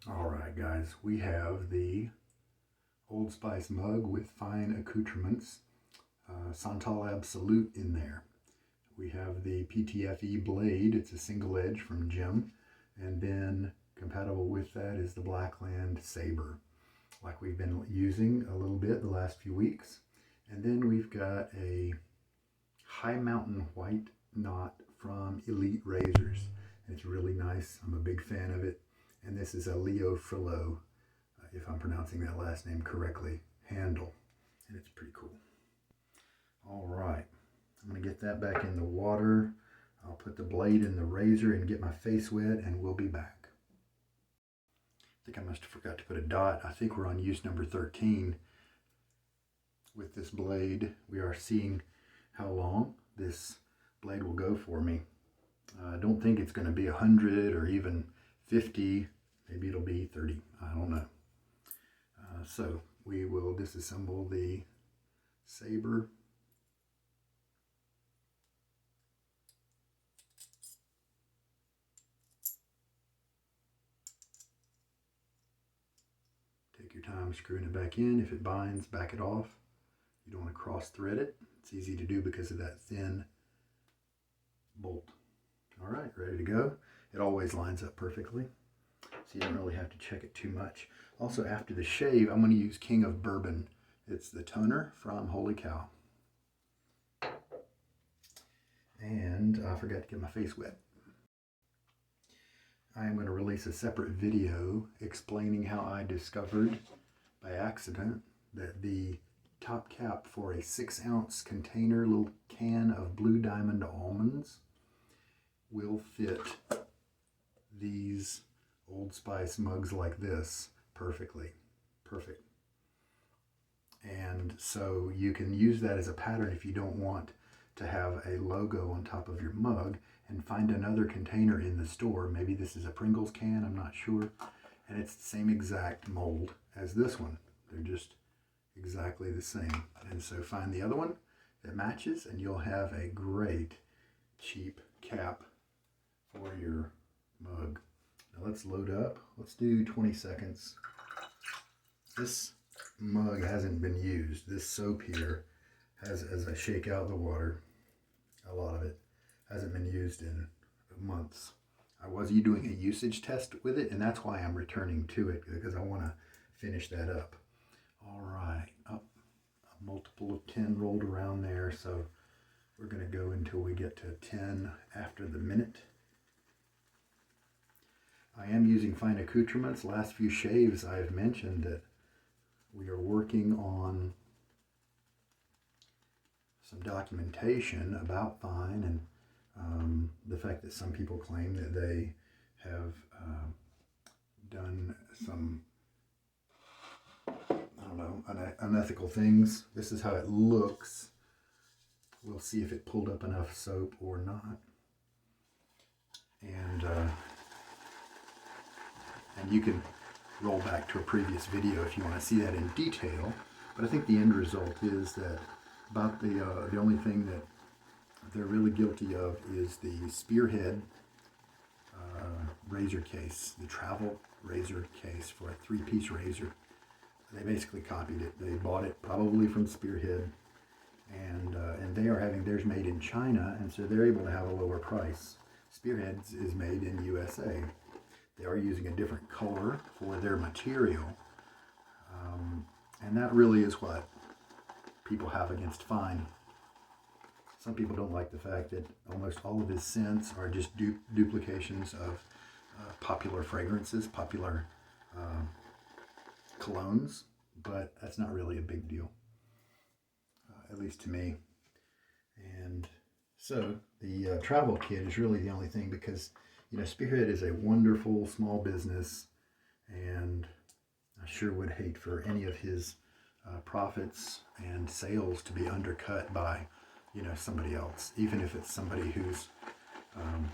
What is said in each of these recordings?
All right, guys, we have the Old Spice mug with fine accoutrements, Santal Absolut in there. We have the PTFE blade, it's a single edge from Jim, and then compatible with that is the Blackland Sabre, like we've been using a little bit the last few weeks. And then we've got a High Mountain White knot from Elite Razors. It's really nice. I'm a big fan of it. And this is a Leo Frilot, if I'm pronouncing that last name correctly, handle. And it's pretty cool. All right, I'm going to get that back in the water. I'll put the blade in the razor and get my face wet, and we'll be back. I think I must have forgot to put a dot. I think we're on use number 13 with this blade. We are seeing how long this blade will go for me. I don't think it's going to be 100 or even 50. Maybe it'll be 30. I don't know. So we will disassemble the saber. Take your time screwing it back in. If it binds, back it off. You don't want to cross thread it. It's easy to do because of that thin bolt. All right, ready to go. It always lines up perfectly, so you don't really have to check it too much. Also, after the shave, I'm going to use King of Bourbon. It's the toner from Holy Cow. And I forgot to get my face wet. I am going to release a separate video explaining how I discovered by accident that the top cap for a 6-ounce container, little can of Blue Diamond almonds, will fit these Old Spice mugs like this perfectly. Perfect. And so you can use that as a pattern if you don't want to have a logo on top of your mug, and find another container in the store. Maybe this is a Pringles can, I'm not sure. And it's the same exact mold as this one. They're just exactly the same. And so find the other one that matches, and you'll have a great cheap cap for your mug. Now let's load up. Let's do 20 seconds. This mug hasn't been used. This soap here has, as I shake out the water, a lot of it hasn't been used in months. I was doing a usage test with it, and that's why I'm returning to it, because I want to finish that up. All right, up a multiple of 10 rolled around there, so we're going to go until we get to 10 after the minute. I am using fine accoutrements. Last few shaves I have mentioned that we are working on some documentation about fine, and the fact that some people claim that they have done some, I don't know, unethical things. This is how it looks. We'll see if it pulled up enough soap or not. And you can roll back to a previous video if you want to see that in detail. But I think the end result is that about the only thing that they're really guilty of is the Spearhead razor case, the travel razor case for a 3-piece razor. They basically copied it. They bought it probably from Spearhead, and they are having theirs made in China, and so they're able to have a lower price. Spearhead's is made in USA. They are using a different color for their material, and that really is what people have against fine. Some people don't like the fact that almost all of his scents are just duplications of popular fragrances, popular colognes, but that's not really a big deal, at least to me. And so the travel kit is really the only thing, because Spearhead is a wonderful small business, and I sure would hate for any of his profits and sales to be undercut by somebody else, even if it's somebody whose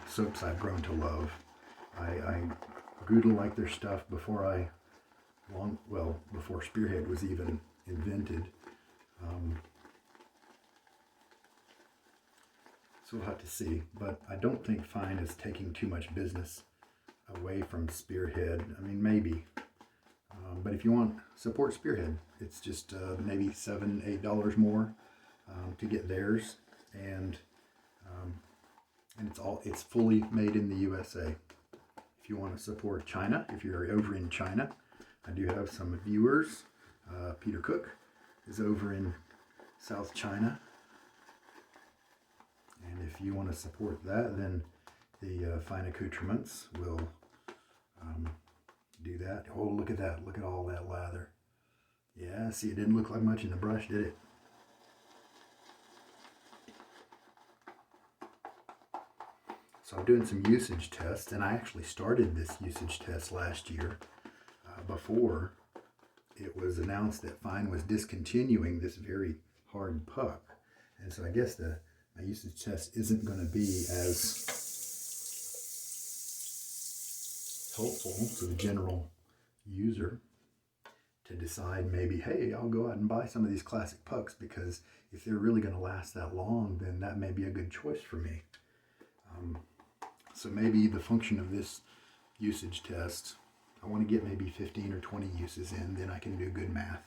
soaps I've grown to love. I grew to like their stuff before before Spearhead was even invented. So we'll have to see, but I don't think fine is taking too much business away from Spearhead. I mean, maybe. But if you want support Spearhead, it's just maybe $7, $8 more to get theirs, and it's fully made in the USA. If you want to support China, if you're over in China, I do have some viewers. Peter Cook is over in South China, and if you want to support that, then the Fine Accoutrements will do that. Oh, look at that. Look at all that lather. Yeah, see, it didn't look like much in the brush, did it? So I'm doing some usage tests, and I actually started this usage test last year before it was announced that Fine was discontinuing this very hard puck. And so I guess my usage test isn't going to be as helpful to the general user to decide maybe, hey, I'll go out and buy some of these classic pucks, because if they're really going to last that long, then that may be a good choice for me. So maybe the function of this usage test, I want to get maybe 15 or 20 uses in, then I can do good math.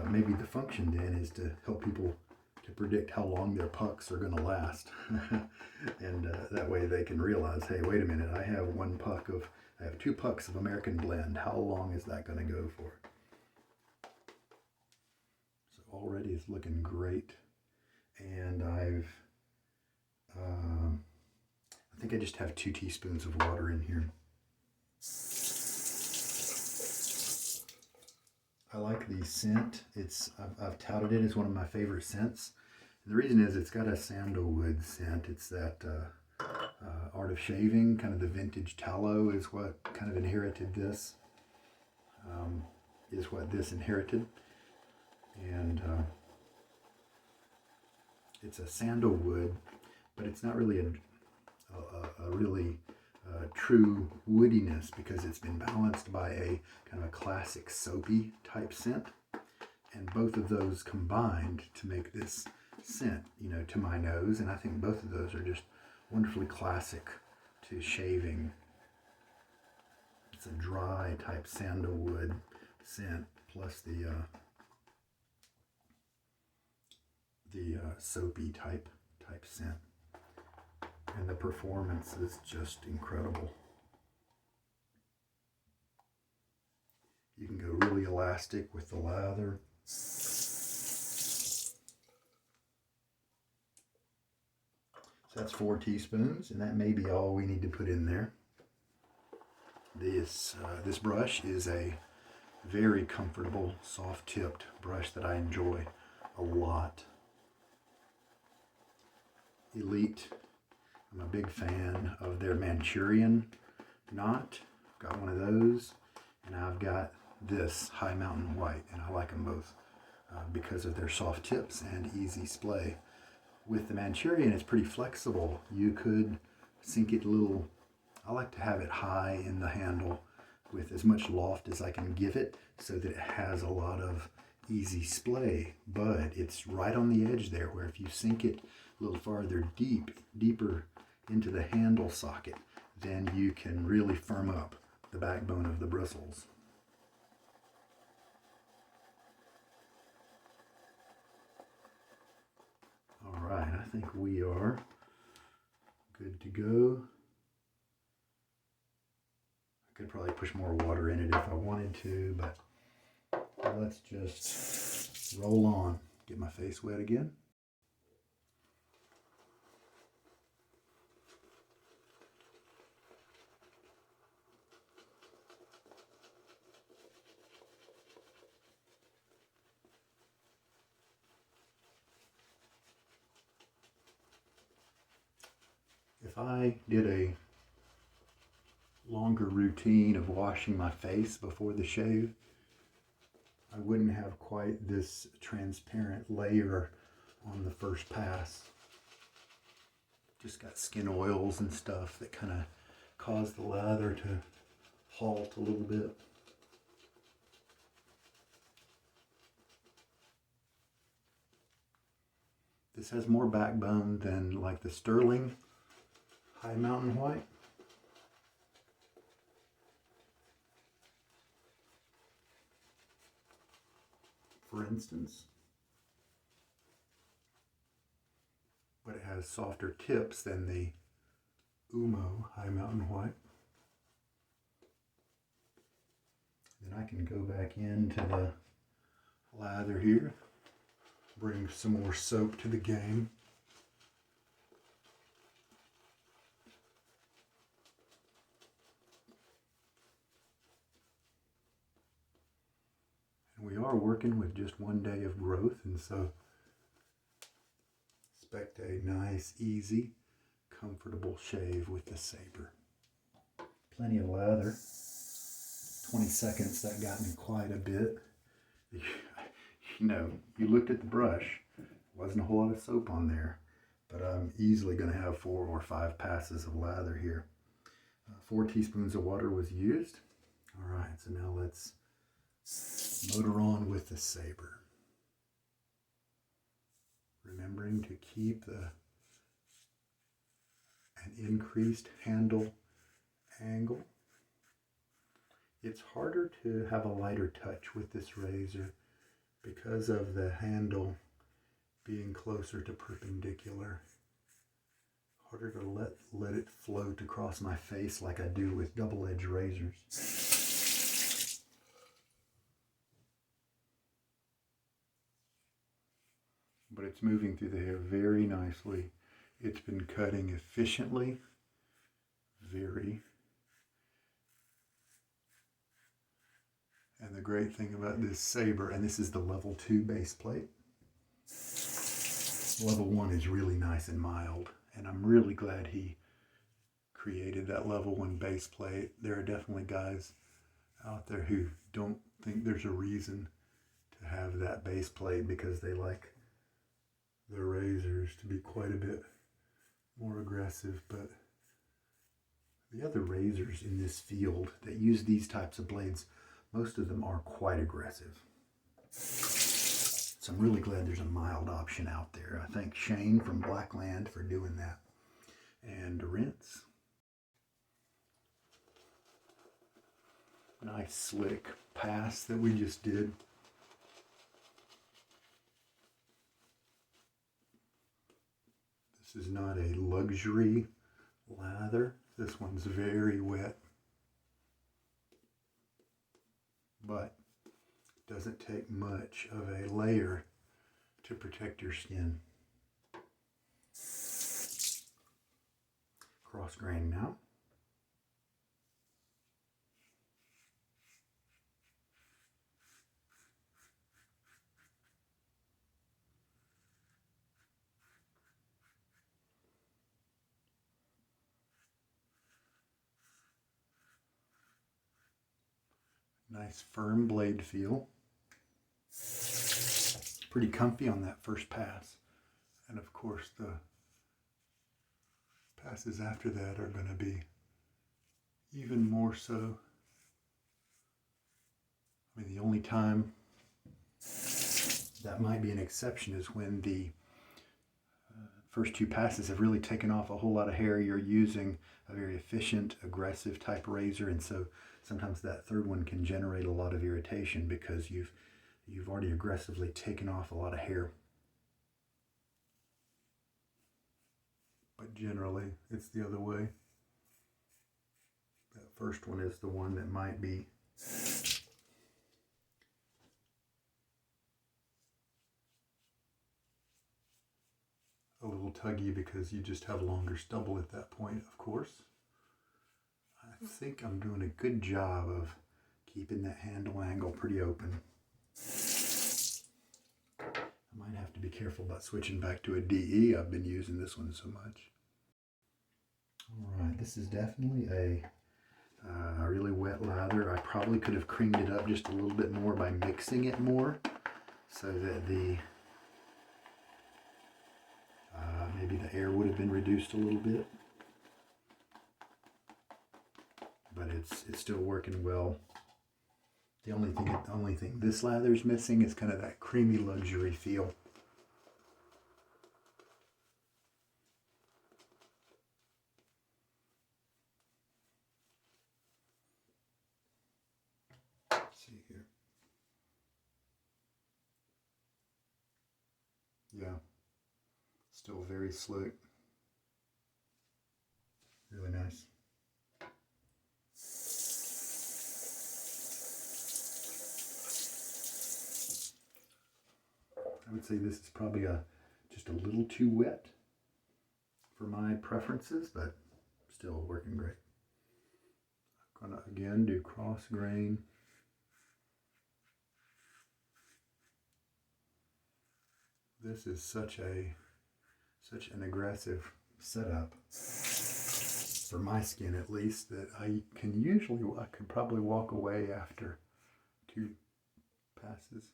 Maybe the function then is to help people to predict how long their pucks are going to last. And that way they can realize, hey, wait a minute, I have 2 pucks of American Blend. How long is that going to go for? So already it's looking great. And I think I just have 2 teaspoons of water in here. I like the scent. I've touted it as one of my favorite scents. And the reason is it's got a sandalwood scent. It's that Art of Shaving, kind of the vintage tallow is what kind of inherited this. Is what this inherited. And it's a sandalwood, but it's not really a really true woodiness, because it's been balanced by a kind of a classic soapy type scent, and both of those combined to make this scent, to my nose. And I think both of those are just wonderfully classic to shaving. It's a dry type sandalwood scent plus the soapy type scent, and the performance is just incredible. You can go really elastic with the lather. So that's 4 teaspoons, and that may be all we need to put in there. This brush is a very comfortable, soft-tipped brush that I enjoy a lot. Elite. I'm a big fan of their Manchurian knot. Got one of those, and I've got this High Mountain White, and I like them both because of their soft tips and easy splay. With the Manchurian, it's pretty flexible. You could sink it a little. I like to have it high in the handle with as much loft as I can give it, so that it has a lot of easy splay, but it's right on the edge there, where if you sink it a little farther deeper into the handle socket, then you can really firm up the backbone of the bristles. All right, I think we are good to go. I could probably push more water in it if I wanted to, but let's just roll on. Get my face wet again. If I did a longer routine of washing my face before the shave, I wouldn't have quite this transparent layer on the first pass. Just got skin oils and stuff that kind of cause the lather to halt a little bit. This has more backbone than like the Sterling High Mountain White. For instance. But it has softer tips than the Umo High Mountain White. Then I can go back into the lather here, bring some more soap to the game. And we are working with just 1 day of growth, and so expect a nice, easy, comfortable shave with the Sabre. Plenty of lather. 20 seconds, that got me quite a bit. You know, you looked at the brush, wasn't a whole lot of soap on there, but I'm easily going to have 4 or 5 passes of lather here. 4 teaspoons of water was used. All right, so now let's motor on with the Sabre. Remembering to keep an increased handle angle. It's harder to have a lighter touch with this razor because of the handle being closer to perpendicular. Harder to let it float across my face like I do with double-edged razors. But it's moving through the hair very nicely. It's been cutting efficiently, And the great thing about this Sabre, and this is the level 2 base plate. Level 1 is really nice and mild, and I'm really glad he created that level 1 base plate. There are definitely guys out there who don't think there's a reason to have that base plate because they like their razors to be quite a bit more aggressive, but the other razors in this field that use these types of blades, most of them are quite aggressive. So I'm really glad there's a mild option out there. I thank Shane from Blackland for doing that. And rinse. Nice slick pass that we just did. This is not a luxury lather. This one's very wet. But it doesn't take much of a layer to protect your skin. Cross grain now. Nice firm blade feel. Pretty comfy on that first pass. And of course the passes after that are going to be even more so. I mean, the only time that might be an exception is when the first 2 passes have really taken off a whole lot of hair. You're using a very efficient, aggressive type razor, and so sometimes that third one can generate a lot of irritation because you've already aggressively taken off a lot of hair. But generally, it's the other way. That first one is the one that might be a little tuggy because you just have longer stubble at that point, of course. I think I'm doing a good job of keeping that handle angle pretty open. I might have to be careful about switching back to a DE. I've been using this one so much. All right, this is definitely a really wet lather. I probably could have creamed it up just a little bit more by mixing it more so that the maybe the air would have been reduced a little bit. But it's still working well. The only thing this lather's missing is kind of that creamy luxury feel. Still very slick. Really nice. I would say this is probably just a little too wet for my preferences, but still working great. I'm gonna again do cross grain. This is such an aggressive setup for my skin, at least, that I could probably walk away after 2 passes.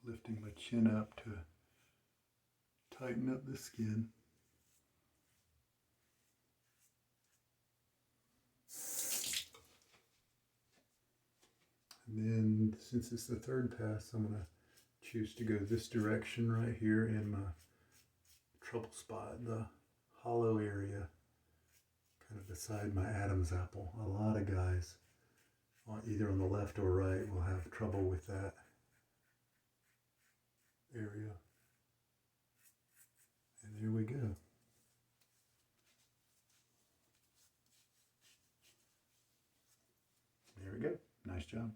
Lifting my chin up to tighten up the skin. And then, since it's the 3rd pass, I'm going to choose to go this direction right here in my trouble spot, the hollow area, kind of beside my Adam's apple. A lot of guys, either on the left or right, will have trouble with that area. And there we go. There we go. Nice job.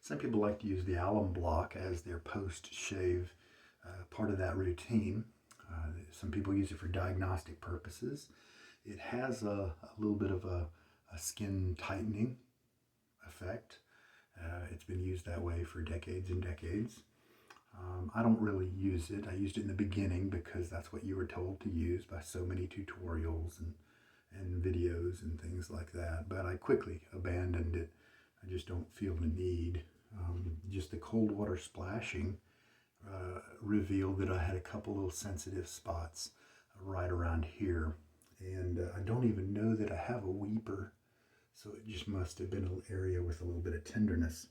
Some people like to use the alum block as their post-shave part of that routine. Some people use it for diagnostic purposes. It has a little bit of a skin tightening effect. It's been used that way for decades and decades. I don't really use it. I used it in the beginning because that's what you were told to use by so many tutorials and videos and things like that. But I quickly abandoned it. I just don't feel the need. Just the cold water splashing revealed that I had a couple little sensitive spots right around here. And I don't even know that I have a weeper. So it just must have been an area with a little bit of tenderness.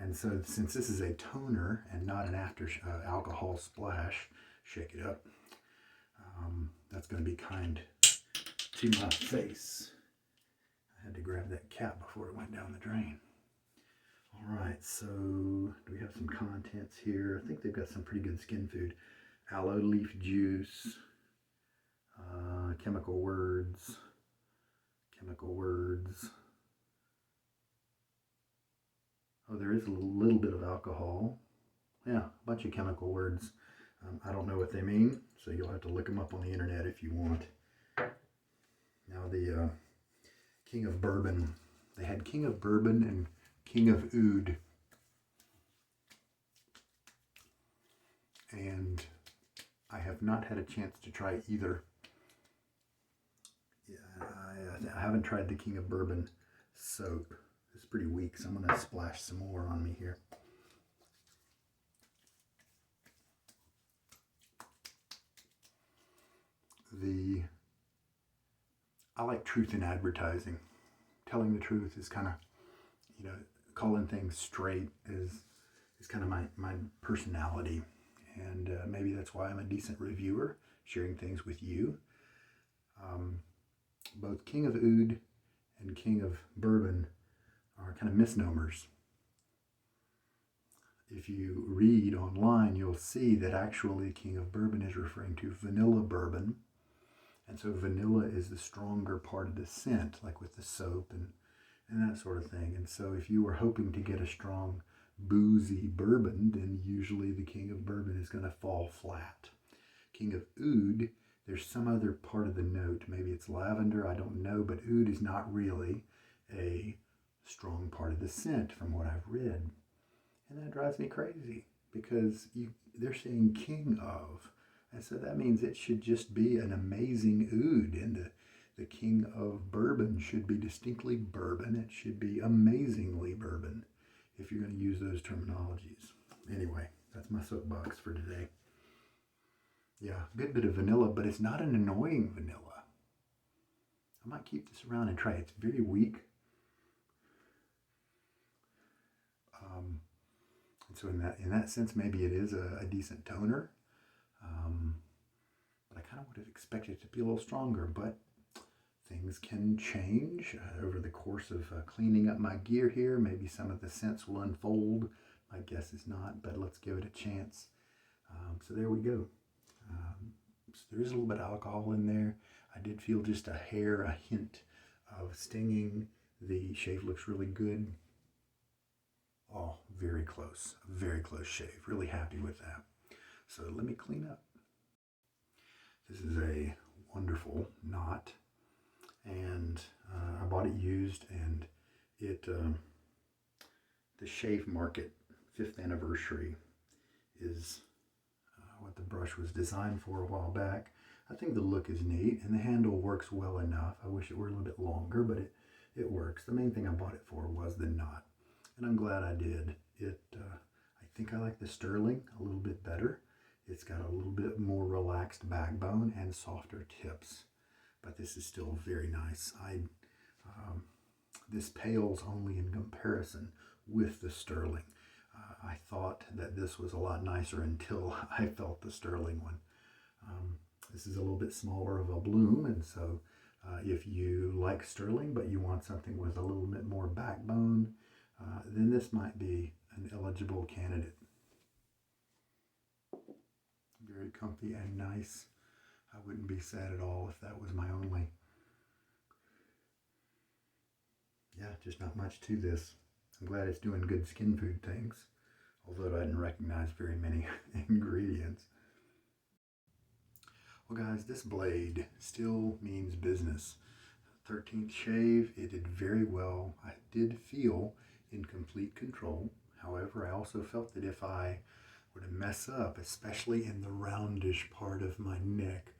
And so since this is a toner and not an after alcohol splash, shake it up, that's going to be kind to my face. I had to grab that cap before it went down the drain. All right, so do we have some contents here? I think they've got some pretty good skin food. Aloe leaf juice, chemical words. Oh, there is a little bit of alcohol. Yeah, a bunch of chemical words. I don't know what they mean, so you'll have to look them up on the internet if you want. Now the King of Bourbon. They had King of Bourbon and King of Oud. And I have not had a chance to try either. Yeah, I haven't tried the King of Bourbon soap. It's pretty weak, so I'm going to splash some more on me here. I like truth in advertising. Telling the truth is kind of, calling things straight is kind of my personality. And maybe that's why I'm a decent reviewer, sharing things with you. Both King of Oud and King of Bourbon are kind of misnomers. If you read online, you'll see that actually King of Bourbon is referring to vanilla bourbon. And so vanilla is the stronger part of the scent, like with the soap and that sort of thing. And so if you were hoping to get a strong, boozy bourbon, then usually the King of Bourbon is going to fall flat. King of Oud, there's some other part of the note. Maybe it's lavender, I don't know, but oud is not really a strong part of the scent from what I've read. And that drives me crazy because they're saying king of. And so that means it should just be an amazing oud. And the King of Bourbon should be distinctly bourbon. It should be amazingly bourbon if you're going to use those terminologies. Anyway, that's my soapbox for today. Yeah, a good bit of vanilla, but it's not an annoying vanilla. I might keep this around and try it. It's very weak. And so in that sense, maybe it is a decent toner. But I kind of would have expected it to be a little stronger, but things can change over the course of cleaning up my gear here. Maybe some of the scents will unfold. My guess is not, but let's give it a chance. So there we go. So there is a little bit of alcohol in there. I did feel just a hint of stinging. The shave looks really good. Oh, very close shave. Really happy with that. So let me clean up. This is a wonderful knot, and I bought it used, and it the Shave Market 5th anniversary is what the brush was designed for a while back. I think the look is neat, and the handle works well enough. I wish it were a little bit longer, but it works. The main thing I bought it for was the knot, and I'm glad I did. I think I like the sterling a little bit better. It's got a little bit more relaxed backbone and softer tips, but this is still very nice. This pales only in comparison with the sterling. I thought that this was a lot nicer until I felt the sterling one. This is a little bit smaller of a bloom, and so if you like sterling but you want something with a little bit more backbone, then this might be an eligible candidate. Very comfy and nice. I wouldn't be sad at all if that was my only. Yeah, just not much to this. I'm glad it's doing good skin food things, although I didn't recognize very many ingredients. Well guys, this blade still means business. 13th shave, it did very well. I did feel in complete control. However, I also felt that if I were to mess up, especially in the roundish part of my neck,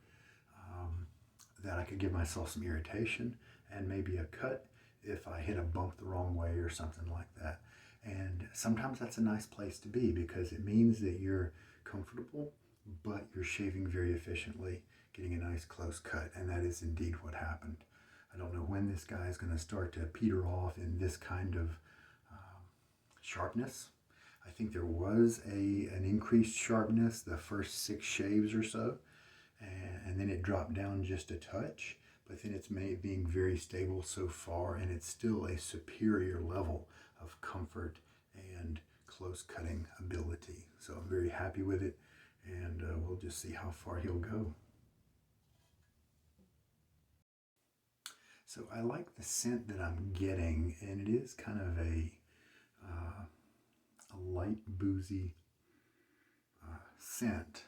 that I could give myself some irritation and maybe a cut if I hit a bump the wrong way or something like that. And sometimes that's a nice place to be, because it means that you're comfortable, but you're shaving very efficiently, getting a nice close cut, and that is indeed what happened. I don't know when this guy is going to start to peter off in this kind of sharpness. I think there was an increased sharpness the first 6 shaves or so, and then it dropped down just a touch, but then it's being very stable so far, and it's still a superior level of comfort and close cutting ability. So I'm very happy with it, and we'll just see how far he'll go. So I like the scent that I'm getting, and it is kind of a light boozy scent,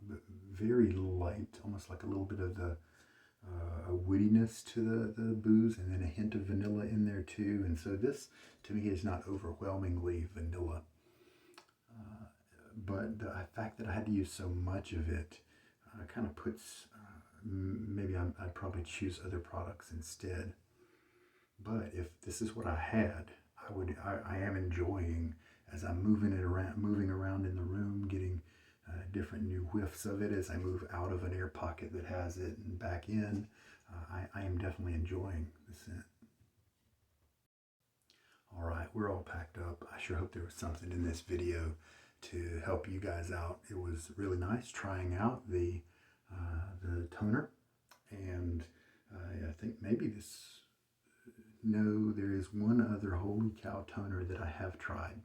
but very light, almost like a little bit of the a woodiness to the booze, and then a hint of vanilla in there too. And so this, to me, is not overwhelmingly vanilla. But the fact that I had to use so much of it kind of puts, maybe I'd probably choose other products instead. But if this is what I had, I am enjoying, as I'm moving around in the room, getting different new whiffs of it as I move out of an air pocket that has it and back in. I am definitely enjoying the scent. All right, we're all packed up. I sure hope there was something in this video to help you guys out. It was really nice trying out the toner, and I think maybe no, there is one other Holy Cow toner that I have tried.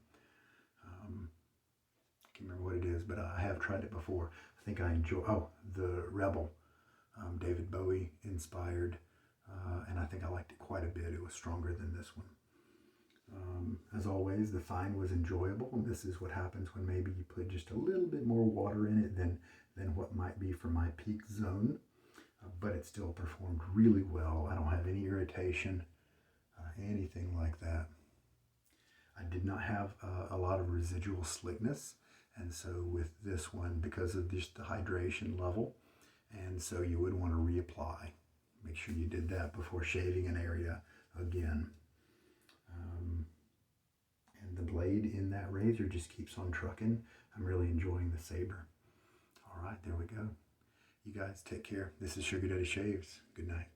I can't remember what it is, but I have tried it before. I think I enjoy, the Rebel, David Bowie inspired, and I think I liked it quite a bit. It was stronger than this one. As always, the fine was enjoyable, and this is what happens when maybe you put just a little bit more water in it than what might be for my peak zone, but it still performed really well. I don't have any irritation, anything like that. I did not have a lot of residual slickness, and so with this one, because of just the hydration level, and so you would want to reapply. Make sure you did that before shaving an area again. And the blade in that razor just keeps on trucking. I'm really enjoying the Sabre. All right, there we go. You guys take care. This is Sugar Daddy Shaves. Good night.